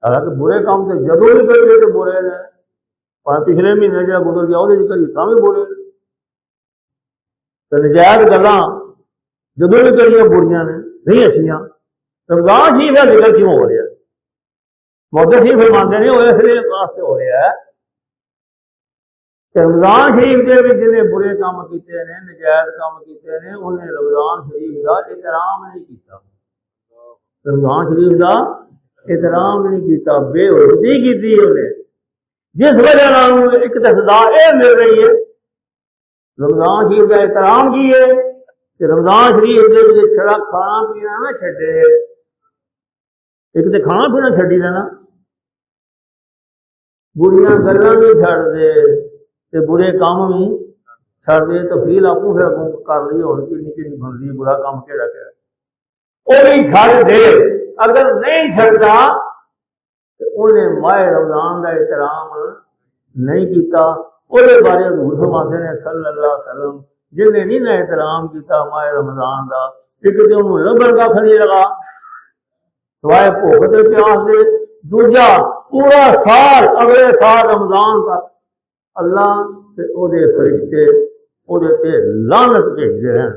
हालांकि बुरे काम तो जदों भी करिए तो बुरे ने, पर पिछले महीने जो गुजर गया वो करिए तां भी बुरे ने। तो नजायज गल्लां जदों भी करिए बुरियां ने, नहीं अच्छियां। रमजान शरीफ का जिक्र क्यों हो रहा है? मुहद्दिसीन फरमाते ने इसलिए वास्ते हो रहा है कि रमजान शरीफ के जिन्हें बुरे काम किए ने, नजायज काम किए ने, उन्हें रमजान शरीफ का एहतराम नहीं किया। रमजान शरीफ का एहतराम नहीं किया, बेहुरमती की उन्हें, जिस वजह एक तो सजा यह मिल रही है। रमजान शरीफ का एहतराम की है कि रमजान शरीफ के छड़ा खाना पीना ना छे, एक तो खाना पीना छी देना, बुरिया गल्लां भी छड़ दे ते बुरे काम भी छड़ दे। तफसील आपको फिर अगों कर ली होगी किन्नी किन्नी बनती बुरा काम केड़ा केड़ा, वो भी छड़ दे। अगर नहीं छड़ता तो उन्हें माए रमजान का एहतराम नहीं किया। ਉਹਦੇ बारे हजूर फरमाते ने सल्लल्लाहु अलैहि वसल्लम, जिन्हें नहीं ना एहतराम किया माए रमजान का, एक तो उन्होंने लभन का खली लगा सवाए भुख ते प्यास दे, दूजा पूरा साल अगले साल रमजान तक अल्लाह ते ओदे फरिश्ते ओदे ते लानत भेजते रहन।